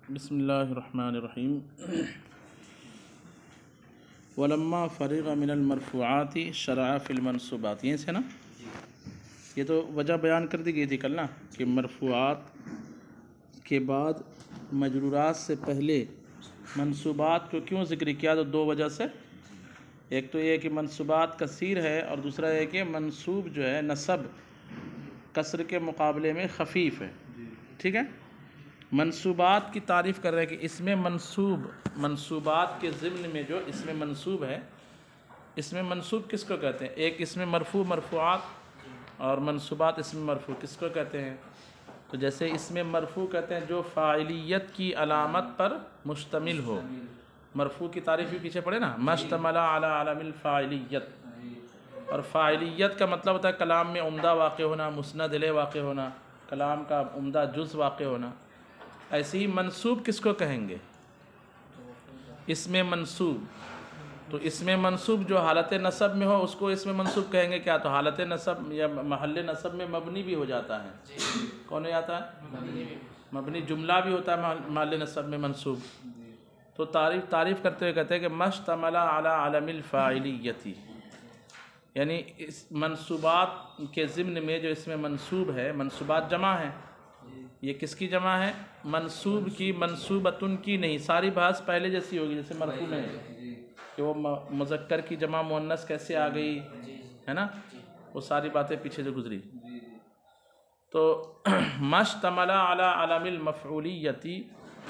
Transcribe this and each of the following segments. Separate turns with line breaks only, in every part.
بسم اللہ الرحمن الرحیم ولما فرغ من المرفوعات شرع فی المنصوبات، یہ سے نا، یہ تو وجہ بیان کر دی گئی تھی کل نا کہ مرفوعات کے بعد مجرورات سے پہلے منصوبات کو کیوں ذکر کیا، تو دو وجہ سے۔ ایک تو یہ کہ منصوبات کثیر ہے، اور دوسرا یہ کہ منصوب جو ہے نصب کسر کے مقابلے میں خفیف ہے، ٹھیک ہے۔ منصوبات کی تعریف کر رہے ہیں کہ اس میں منصوبات کے ضمن میں جو اس میں منصوب ہے، اس میں منصوب کس کو کہتے ہیں؟ ایک اس میں مرفوع مرفوعات اور منصوبات اس میں مرفوع کس کو کہتے ہیں؟ تو جیسے اس میں مرفوع کہتے ہیں جو فاعلیت کی علامت پر مشتمل ہو۔ مرفوع کی تعریف بھی پیچھے پڑے نا، مشتمل علی علم الفاعلیت، اور فاعلیت کا مطلب ہوتا ہے کلام میں عمدہ واقع ہونا، مسند الیہ واقع ہونا، کلام کا عمدہ جز واقع ہونا۔ ایسے ہی منصوب کس کو کہیں گے؟ اس میں منصوب، تو اس میں منصوب جو حالت نصب میں ہو اس کو اس میں منصوب کہیں گے۔ کیا تو حالت نصب یا محل نصب میں مبنی بھی ہو جاتا ہے۔ کون ہو جاتا ہے؟ مبنی جملہ بھی ہوتا ہے محل نصب میں منصوب۔ تو تعریف کرتے ہوئے کہتے ہیں کہ مشتمل علی علم الفاعلیتی، یعنی اس منصوبات کے ضمن میں جو اس میں منصوب ہے، منصوبات جمع ہے، یہ کس کی جمع ہے؟ منصوب کی، منصوبتن کی نہیں۔ ساری بحث پہلے جیسی ہوگی جیسے مرفوع میں کہ وہ مذکر کی جمع مؤنث کیسے آ گئی ہے نا، وہ ساری باتیں پیچھے جو گزری۔ تو مشتمل علی علم المفعولیتی،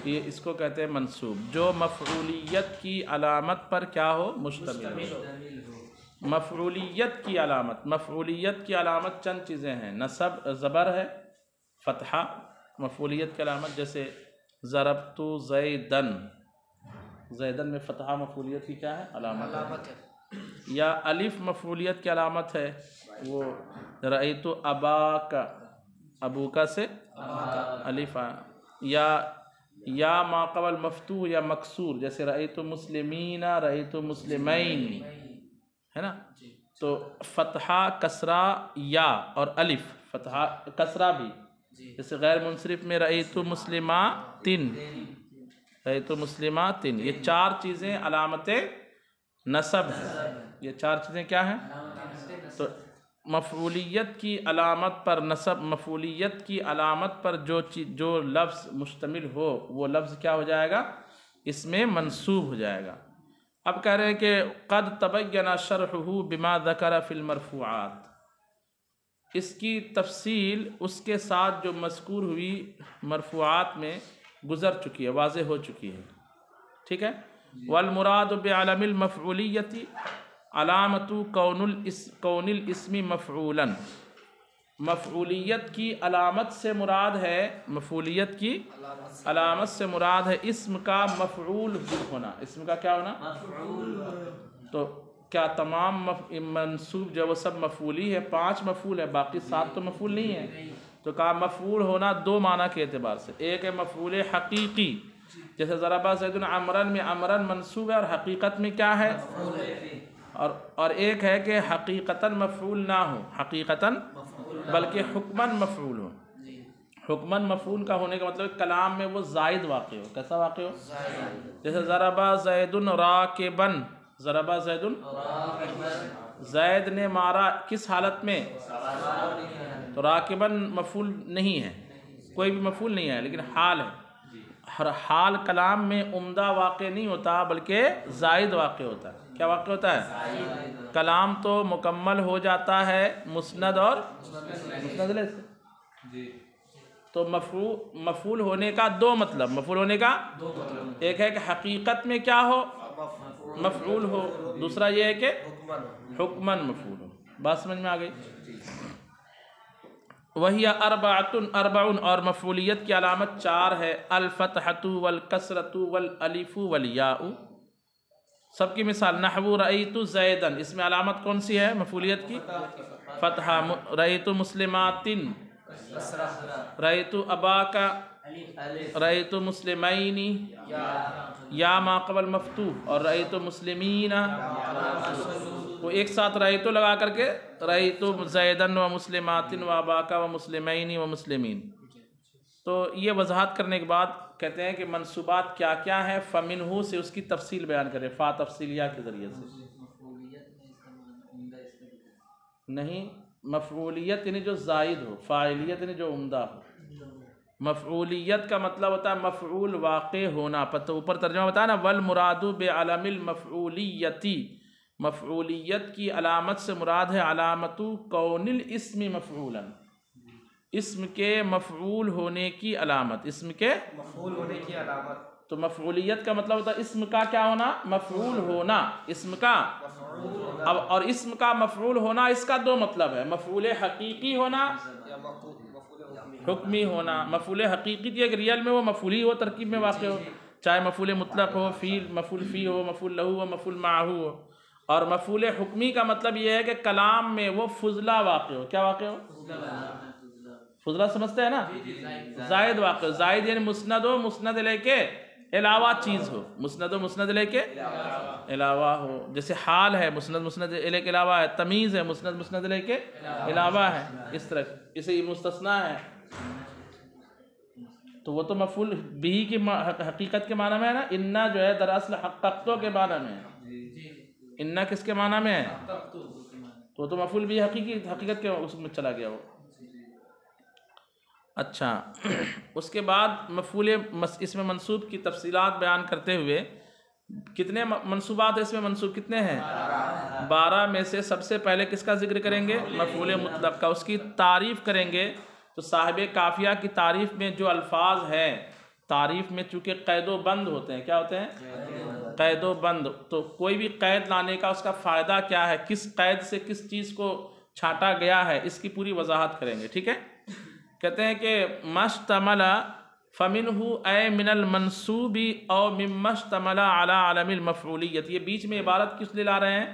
یہ اس کو کہتے ہیں منصوب، جو مفعولیت کی علامت پر کیا ہو؟ مشتمل ہو۔ مفعولیت کی علامت چند چیزیں ہیں، نصب زبر ہے، فتحہ مفعولیت کی علامت، جیسے ضربت زیدن، زیدن میں فتحہ مفعولیت کی کیا ہے؟ علامت ہے۔ یا الف مفعولیت کی علامت ہے، وہ رأیت اباک، ابوکا سے الف آیا۔ یا ما قبل مفتوح یا مکسور، جیسے رأیت مسلمین، رأیت مسلمین، ہے نا۔ تو فتحہ کسرہ یا اور الف، فتحہ کسرہ بھی، جیسے غیر منصرف میں رأیت مسلماتن، رأیت مسلماتن، یہ چار چیزیں علامت نصب ہیں۔ یہ چار چیزیں کیا ہیں؟ تو مفعولیت کی علامت پر نصب، مفعولیت کی علامت پر جو لفظ مشتمل ہو وہ لفظ کیا ہو جائے گا؟ اس میں منصوب ہو جائے گا۔ اب کہہ رہے ہیں کہ قد تبین شرحہ بما ذکر فی المرفوعات، اس کی تفصیل اس کے ساتھ جو مذکور ہوئی مرفوعات میں گزر چکی ہے، واضح ہو چکی ہے، ٹھیک ہے۔ والمراد بعلم المفعولیت علامت کون الاسم مفعولا، مفعولیت کی علامت سے مراد ہے، مفعولیت کی علامت سے مراد ہے اسم کا مفعول ہونا۔ اسم کا کیا ہونا؟ تو کیا تمام منصوب جو وہ سب مفعولی ہے؟ 5 مفعول ہے، باقی 7 تو مفعول نہیں ہے۔ تو کہا مفعول ہونا دو معنی کے اعتبار سے، ایک ہے مفعول حقیقی، جیسے ضربا زید عمرن میں عمرن منصوب ہے اور حقیقت میں کیا ہے؟ اور ایک ہے کہ حقیقتاً مفعول نہ ہو، حقیقتاً بلکہ حکماً مفعول ہو۔ حکماً مفعول کا ہونے کا مطلب کلام میں وہ زائد واقع ہو۔ کیسا واقع ہو؟ جیسے ضربا زید راکباً، ضربا زید، زید نے مارا کس حالت میں؟ تو راکباً مفعول نہیں ہے، کوئی بھی مفعول نہیں ہے، لیکن حال ہے۔ ہر حال کلام میں عمدہ واقع نہیں ہوتا بلکہ زائد واقع ہوتا ہے۔ کیا واقع ہوتا ہے؟ کلام تو مکمل ہو جاتا ہے مسند اور مسند الیہ سے۔ تو مفعول ہونے کا دو مطلب، مفعول ہونے کا ایک ہے کہ حقیقت میں کیا ہو؟ مفعول ہو، دوسرا یہ ہے کہ حکماً مفعول ہو۔ بات سمجھ میں آ گئی؟ وہی اربع، اور مفعولیت کی علامت 4 ہے، الفتحۃ والکسرۃ والالف والیاء۔ سب کی مثال، نحو رأیت زیدن، اس میں علامت کون سی ہے مفعولیت کی؟ فتحہ۔ رأیت مسلماتن، رأیت اباک، رأیت مسلمین، یا ما قبل مفتوح، اور رأیت مسلمین، وہ ایک ساتھ رأیت لگا کر کے رأیت زیدن و مسلماتن و اباک و مسلمین و مسلمین۔ تو یہ وضاحت کرنے کے بعد کہتے ہیں کہ منصوبات کیا کیا ہیں، فمنہ سے اس کی تفصیل بیان کرے، فا تفصیلیہ کے ذریعے سے نہیں، مفعولیت یعنی جو زائد ہو، فاعلیت یعنی جو عمدہ ہو۔ مفعولیت کا مطلب ہوتا ہے مفعول واقع ہونا، تو اوپر ترجمہ بتایا نا، والمراد بعلم المفعولیتی، مفعولیت کی علامت سے مراد ہے علامت کون الاسم مفعولا، اسم کے مفعول ہونے کی علامت، اسم کے
مفعول ہونے کی علامت۔
تو مفعولیت کا مطلب ہوتا ہے اسم کا کیا ہونا، مفعول ہونا، اسم کا اب، اور اسم کا مفعول ہونا اس کا دو مطلب ہے، مفعول حقیقی ہونا، حکمی ہونا۔ مفعول حقیقی کی ایک ریئل میں وہ مفعول ہی ہو، ترکیب میں واقع ہو، چاہے مفعول مطلق ہو، فیل مفعول فی ہو، مفعول لہو ہو، مفعول معہو ہو۔ اور مفعول حکمی کا مطلب یہ ہے کہ کلام میں وہ فضلہ واقع ہو، کیا واقع ہو، فضلہ سمجھتے ہیں نا، زائد واقع ہو، زائد یعنی مسند ہو، مسند لے کے علاوہ چیز ہو، مسند و مسند لے کے علاوہ ہو، جیسے حال ہے مسند مسند لے کے علاوہ ہے، تمیز ہے مسند مسند لے کے علاوہ ہے، اس طرح اسے یہ مستثنیٰ ہے، تو وہ تو مفعول بھی کی حقیقت کے معنی میں ہے نا۔ انا جو ہے دراصل حققتو کے معنی میں ہے، انا کس کے معنی میں ہے، تو مفعول بھی حقیقت کے اس میں چلا گیا وہ۔ اچھا، اس کے بعد مفعول اس میں منصوب کی تفصیلات بیان کرتے ہوئے کتنے منصوبات اس میں منصوب کتنے ہیں، 12 میں سے سب سے پہلے کس کا ذکر کریں گے، مفعول مطلق کا، اس کی تعریف کریں گے۔ تو صاحب قافیہ کی تعریف میں جو الفاظ ہیں، تعریف میں چونکہ قید و بند ہوتے ہیں، کیا ہوتے ہیں، قید و بند، تو کوئی بھی قید لانے کا اس کا فائدہ کیا ہے، کس قید سے کس چیز کو چھانٹا گیا ہے، اس کی پوری وضاحت کریں گے، ٹھیک ہے۔ کہتے ہیں کہ مشتمل فمنہ اے من المنصوب او مما اشتمل علی علم المفعولیت، یہ بیچ میں عبارت کس لیے لا رہے ہیں،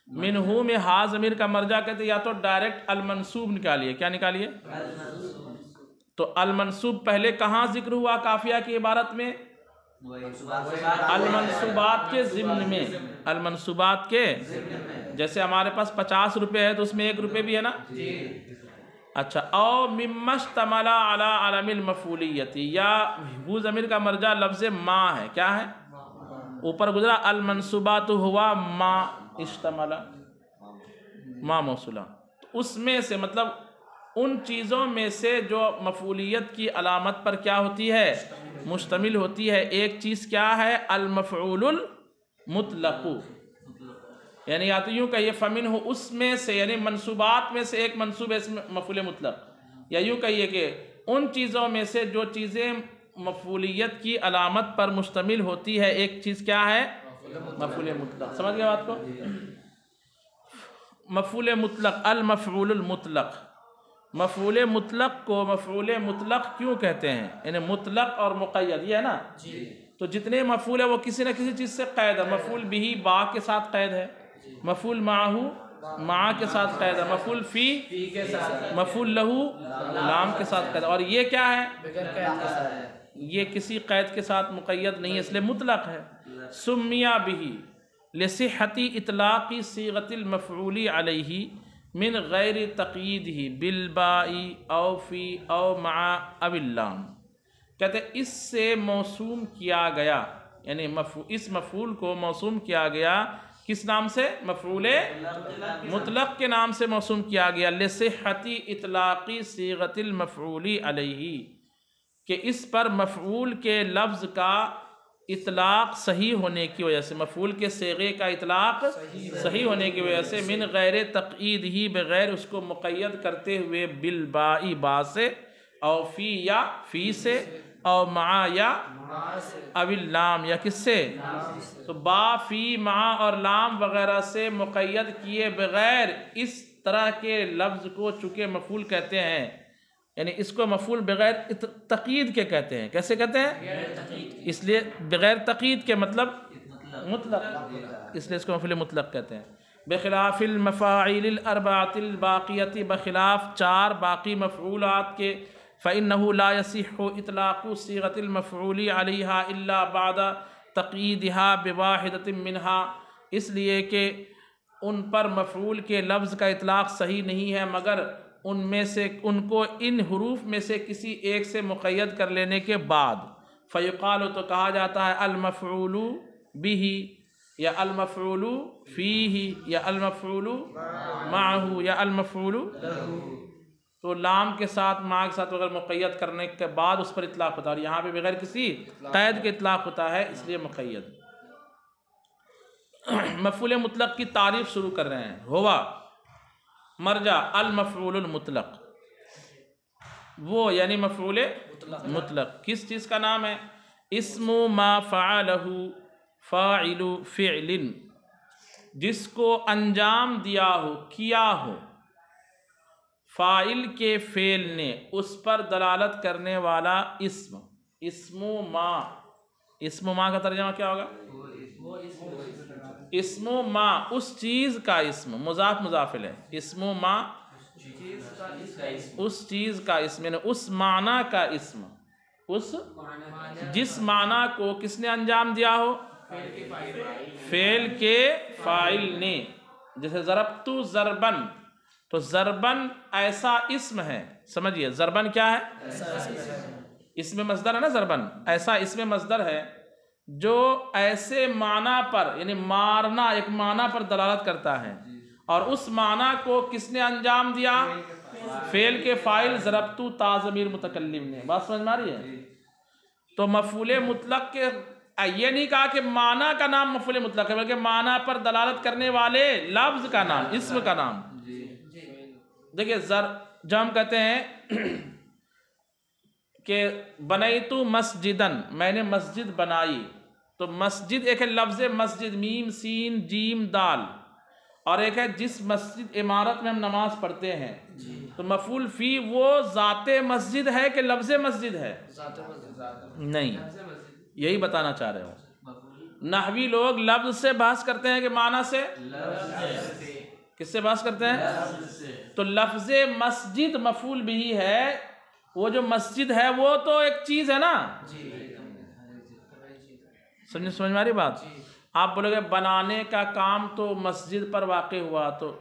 منہ میں ہا ضمیر کا مرجع کہتے ہیں، یا تو ڈائریکٹ المنصوب نکالیے، کیا نکالیے، تو المنصوب پہلے کہاں ذکر ہوا قافیہ کی عبارت میں، المنصوبات کے ضمن میں، المنصوبات کے، جیسے ہمارے پاس 50 روپے ہے تو اس میں 1 روپے بھی ہے نا، اچھا، او مما اشتمل علی علم المفعولیت، یا وہ ضمیر کا مرجع لفظ ما ہے، کیا ہے، اوپر گزرا المنصوبات ہوا ما اشتمل، ما موصولہ، اس میں سے مطلب ان چیزوں میں سے جو مفعولیت کی علامت پر کیا ہوتی ہے، مشتمل ہوتی ہے، ایک چیز کیا ہے، المفعول المطلق، یعنی یا تو یوں کہیے فمنہ اس میں سے، یعنی منصوبات میں سے ایک منصوب ہے مفعول مطلق، یا یوں کہیے کہ ان چیزوں میں سے جو چیزیں مفعولیت کی علامت پر مشتمل ہوتی ہے، ایک چیز کیا ہے، مفعول مطلق، سمجھ گئے بات کو، مفعول مطلق، المفعول المطلق، مفعول مطلق کو مفعول مطلق کیوں کہتے ہیں، یعنی مطلق اور مقید یہ ہے نا، تو جتنے مفعول ہے وہ کسی نہ کسی چیز سے قید ہے، مفعول بھی با کے ساتھ قید ہے، مفعول معہو مع کے ساتھ قید ہے، مفعول فی کے ساتھ، مفعول لہو لام کے ساتھ قید ہے، اور یہ کیا ہے، یہ کسی قید کے ساتھ مقید نہیں ہے، اس لیے مطلق ہے۔ سمیہ بہ لصحت اطلاق صیغۃ المفعول علیہ من غیر تقییدہ بالباء او فی او مع او اللام، کہتے ہیں اس سے موسوم کیا گیا، یعنی اس مفعول کو موسوم کیا گیا کس نام سے، مفعول مطلق کے نام سے موسوم کیا گیا، لصحت اطلاق صیغۃ المفعول علیہ، کہ اس پر مفعول کے لفظ کا اطلاق صحیح ہونے کی وجہ سے، مفعول کے صیغے کا اطلاق صحیح ہونے کی وجہ سے، من غیر تقیید ہی، بغیر اس کو مقید کرتے ہوئے، بالباء با سے، او فی یا فی سے، او مع یا او اللام یا کس سے، تو با فی مع اور لام وغیرہ سے مقید کیے بغیر اس طرح کے لفظ کو چونکہ مفعول کہتے ہیں، یعنی اس کو مفعول بغیر تقیید کے کہتے ہیں، کیسے کہتے ہیں، اس لیے بغیر تقیید کے مطلب مطلق، اس لیے اس کو مفعول مطلق کہتے ہیں۔ بخلاف المفاعیل الاربعۃ الباقیۃ، بخلاف 4 باقی مفعولات کے، فإنه لا يصح اطلاق صيغة المفعول عليها الا بعد تقييدها بواحدة منها، اس لیے کہ ان پر مفعول کے لفظ کا اطلاق صحیح نہیں ہے مگر ان میں سے ان کو ان حروف میں سے کسی ایک سے مقید کر لینے کے بعد فیقال تو کہا جاتا ہے المفعول بہ یا المفعول فیہ یا المفعول معہ یا المفعول تو لام کے ساتھ مع کے ساتھ اگر مقید کرنے کے بعد اس پر اطلاق ہوتا ہے، اور یہاں پہ بغیر کسی قید کے اطلاق ہوتا ہے، اس لیے مقید۔ مفعول مطلق کی تعریف شروع کر رہے ہیں۔ ہوا مرجع المفعول المطلق، وہ یعنی مفعول مطلق کس چیز کا نام ہے؟ اسم ما فعلہ فاعل فعل، جس کو انجام دیا ہو، کیا ہو فاعل کے فعل نے، اس پر دلالت کرنے والا اسم۔ اسم ما کا ترجمہ کیا ہوگا؟ اسم ما اس چیز کا اسم، مضاف مضاف الیہ، اسم ما اس چیز کا اسم، یعنی اس معنی کا اسم، اس جس معنی کو کس نے انجام دیا ہو؟ فعل کے فاعل نے۔ جیسے ضربت ضربن، تو ضربن ایسا اسم ہے، سمجھیے ضربن کیا ہے؟ اسم مصدر ہے نا، ضربن ایسا اسم مصدر ہے جو ایسے معنی پر، یعنی مارنا ایک معنی پر دلالت کرتا ہے، اور اس معنی کو کس نے انجام دیا؟ فعل کے فاعل ضربت تا ضمیر متکلم نے۔ بات سمجھ میں آ رہی ہے؟ تو مفعول مطلق کے یہ نہیں کہا کہ معنی کا نام مفعول مطلق ہے، بلکہ معنی پر دلالت کرنے والے لفظ کا نام، اسم کا نام۔ دیکھیں جب ہم کہتے ہیں کہ بنیت مسجدن، میں نے مسجد بنائی، تو مسجد ایک ہے لفظ مسجد، میم سین جیم دال، اور ایک ہے جس مسجد عمارت میں ہم نماز پڑھتے ہیں۔ تو مفعول فی وہ ذات مسجد ہے کہ لفظ مسجد ہے؟ نہیں، یہی بتانا چاہ رہے ہوں۔ نحوی لوگ لفظ سے بحث کرتے ہیں کہ معنی سے؟ کس سے بحث کرتے ہیں؟ تو لفظ مسجد مفعول بھی ہے، وہ جو مسجد ہے وہ تو ایک چیز ہے نا، سمجھ میں آ رہی بات؟ آپ بولو گے بنانے کا کام تو مسجد پر واقع ہوا، تو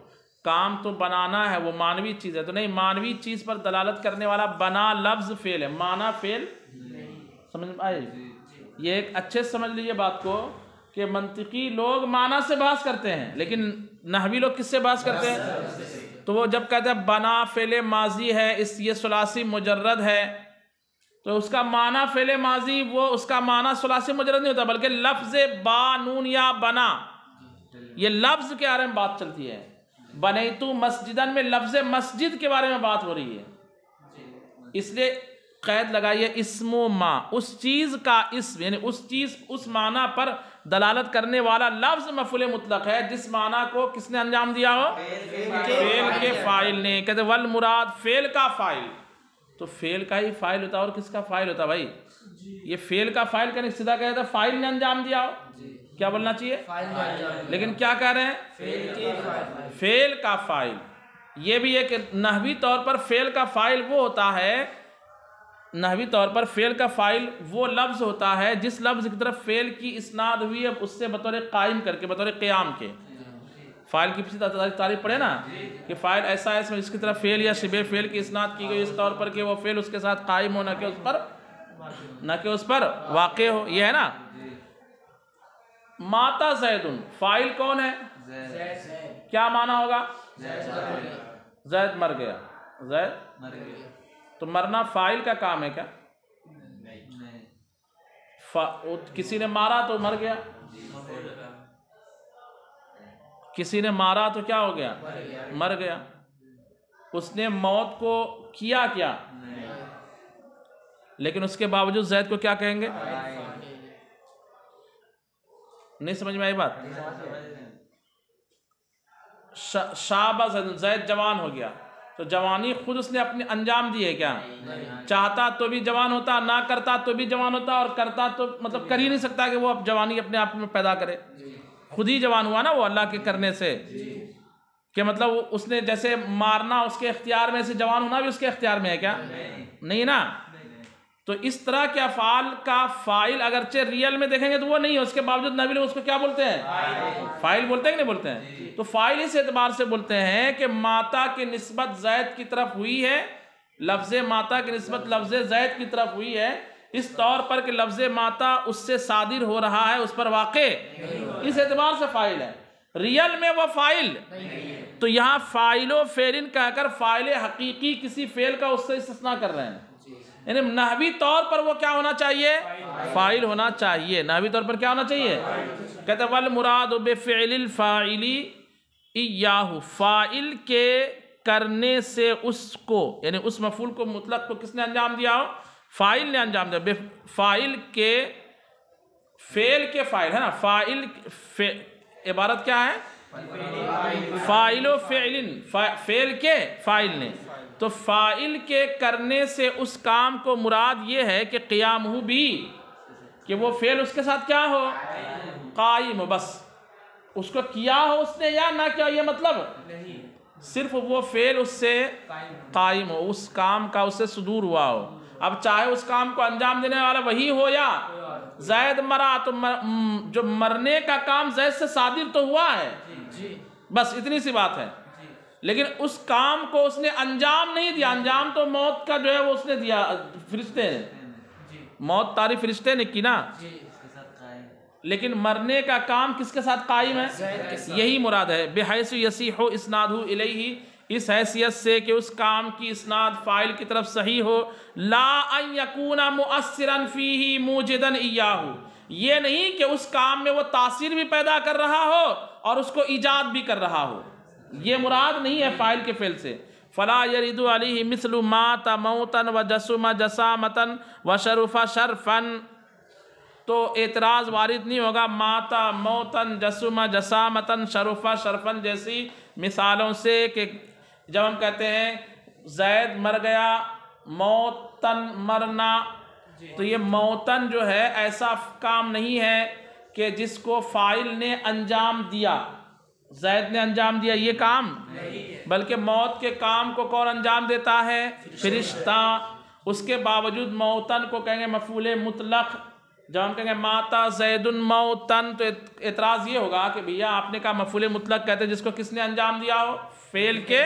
کام تو بنانا ہے، وہ معنوی چیز ہے، تو نہیں، معنوی چیز پر دلالت کرنے والا بنا لفظ فعل ہے، معنی فعل۔ سمجھ میں آئی؟ یہ ایک اچھے سمجھ لیجئے بات کو کہ منطقی لوگ معنی سے بحث کرتے ہیں، لیکن نحوی لوگ کس سے بحث کرتے ہیں؟ تو وہ جب کہتے ہیں بنا فعل ماضی ہے، یہ ثلاثی مجرد ہے، تو اس کا معنی فعل ماضی، وہ اس کا معنی ثلاثی مجرد نہیں ہوتا، بلکہ لفظ با نون یا بنا، یہ لفظ کے بارے میں بات چلتی ہے۔ بنیتو مسجدن میں لفظ مسجد کے بارے میں بات ہو رہی ہے، اس لیے قید لگائیے اسم ما، اس چیز کا اسم، یعنی اس چیز اس معنی پر دلالت کرنے والا لفظ مفعول مطلق ہے جس معنی کو کس نے انجام دیا ہو؟ فعل کے فاعل نے۔ کہتے ہیں والمراد فعل کا فاعل، تو فعل کا ہی فاعل ہوتا ہے، اور کس کا فاعل ہوتا ہے بھائی؟ یہ فعل کا فاعل کہنے سیدھا کہتا ہے فاعل نے انجام دیا ہو، کیا بولنا چاہیے؟ لیکن کیا کہہ رہے ہیں؟ فعل کا فاعل۔ یہ بھی ایک نحوی طور پر فعل کا فاعل وہ ہوتا ہے، نحوی طور پر فعل کا فاعل وہ لفظ ہوتا ہے جس لفظ کی طرف فعل کی اسناد ہوئی ہے، اس سے بطور قائم کر کے، بطور قیام کے۔ فاعل کی پسی تعریف پڑھے نا کہ فاعل ایسا ہے جس کی طرف فعل یا شبہ فعل کی اسناد کی گئی، اس طور پر کہ وہ فعل اس کے ساتھ قائم ہو، نہ کہ اس پر واقع ہو، یہ ہے نا۔ ماتا زیدن، فاعل کون ہے؟ کیا معنی ہوگا؟ زید مر گیا، زید مر گیا۔ تو مرنا فاعل کا کام ہے کیا؟ کسی نے مارا تو مر گیا، کسی نے مارا تو کیا ہو گیا؟ مر گیا۔ اس نے موت کو کیا کیا، لیکن اس کے باوجود زید کو کیا کہیں گے؟ نہیں سمجھ میں آئی بات؟ شاب زید، زید جوان ہو گیا، تو جوانی خود اس نے اپنے انجام دی ہے کیا؟ چاہتا تو بھی جوان ہوتا، نہ کرتا تو بھی جوان ہوتا، اور کرتا تو مطلب کر ہی نہیں سکتا کہ وہ اب جوانی اپنے آپ میں پیدا کرے، خود ہی جوان ہوا نا وہ اللہ کے کرنے سے، کہ مطلب اس نے جیسے مارنا اس کے اختیار میں سے، جوان ہونا بھی اس کے اختیار میں ہے کیا؟ نہیں نا۔ تو اس طرح کے افعال کا فاعل اگرچہ ریئل میں دیکھیں گے تو وہ نہیں ہے، اس کے باوجود نبی لوگ اس کو کیا بولتے ہیں؟ فاعل بولتے ہیں کہ نہیں بولتے ہیں؟ تو فاعل اس اعتبار سے بولتے ہیں کہ ماتا کی نسبت زید کی طرف ہوئی ہے، لفظ ماتا کی نسبت لفظ زید کی طرف ہوئی ہے، اس طور پر کہ لفظ ماتا اس سے صادر ہو رہا ہے، اس پر واقع، اس اعتبار سے فاعل ہے۔ ریئل میں وہ فاعل، تو یہاں فاعل و فعل کہہ کر فاعل حقیقی کسی فعل کا اس سے استثناء کر رہے ہیں، یعنی نحوی طور پر وہ کیا ہونا چاہیے؟ فاعل ہونا چاہیے۔ نحوی طور پر کیا ہونا چاہیے؟ کہتے ہیں والمراد بفعل الفاعل ایاہ، فاعل کے کرنے سے اس کو، یعنی اس مفعول کو مطلق کو کس نے انجام دیا ہو؟ فاعل نے انجام دیا۔ فاعل کے، فعل کے فاعل ہے نا، فاعل عبارت کیا ہے؟ فاعل و فعل، فعل کے فاعل نے، تو فاعل کے کرنے سے اس کام کو مراد یہ ہے کہ قیام ہو بھی، کہ وہ فعل اس کے ساتھ کیا ہو؟ قائم ہو، بس اس کو کیا ہو اس نے یا نہ کیا، یہ مطلب صرف وہ فعل اس سے قائم ہو، اس کام کا اس سے صدور ہوا ہو۔ اب چاہے اس کام کو انجام دینے والا وہی ہو یا زید مرا، تو جو مرنے کا کام زید سے صادر تو ہوا ہے، بس اتنی سی بات ہے، لیکن اس کام کو اس نے انجام نہیں دیا۔ انجام تو موت کا جو ہے وہ اس نے دیا، فرشتے نے، موت طاری فرشتے نے کی نا، لیکن مرنے کا کام کس کے ساتھ قائم ہے؟ یہی مراد ہے۔ بحیث یصیح اسنادہ الیہ، اس حیثیت سے کہ اس کام کی اسناد فاعل کی طرف صحیح ہو، لا ان یکون مؤثرا فیہ موجدا ایاہ، یہ نہیں کہ اس کام میں وہ تاثیر بھی پیدا کر رہا ہو اور اس کو ایجاد بھی کر رہا ہو، یہ مراد نہیں ہے فاعل کے فعل سے۔ فلا یرد علیہ مثل مات موتا وجسم جسامتا وشرف شرفا، تو اعتراض وارد نہیں ہوگا ماتا موتن جسم جسامتن شرفا شرفن جیسی مثالوں سے، کہ جب ہم کہتے ہیں زید مر گیا، موتن مرنا، تو یہ موتن جو ہے ایسا کام نہیں ہے کہ جس کو فاعل نے انجام دیا، زید نے انجام دیا یہ کام، بلکہ موت کے کام کو کون انجام دیتا ہے؟ فرشتہ۔ اس کے باوجود موتن کو کہیں گے مفعول مطلق۔ جب ہم کہیں گے ماتا زید موتن، تو اعتراض یہ ہوگا کہ بھیا آپ نے کہا مفعول مطلق کہتے ہیں جس کو کس نے انجام دیا ہو؟ فعل کے،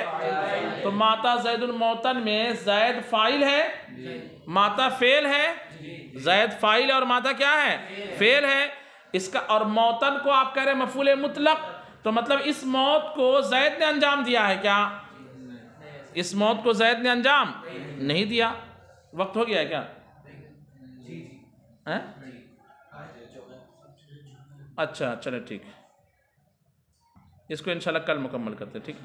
تو ماتا زید موتن میں زید فاعل ہے، ماتا فعل ہے، زید فاعل ہے اور ماتا کیا ہے؟ فعل ہے۔ اس کا، اور موتن کو آپ کہہ رہے ہیں مفعول مطلق، تو مطلب اس موت کو زید نے انجام دیا ہے کیا؟ اس موت کو زید نے انجام نہیں دیا۔ وقت ہو گیا ہے کیا؟ اچھا چلے ٹھیک، اس کو انشاءاللہ کل مکمل کرتے، ٹھیک۔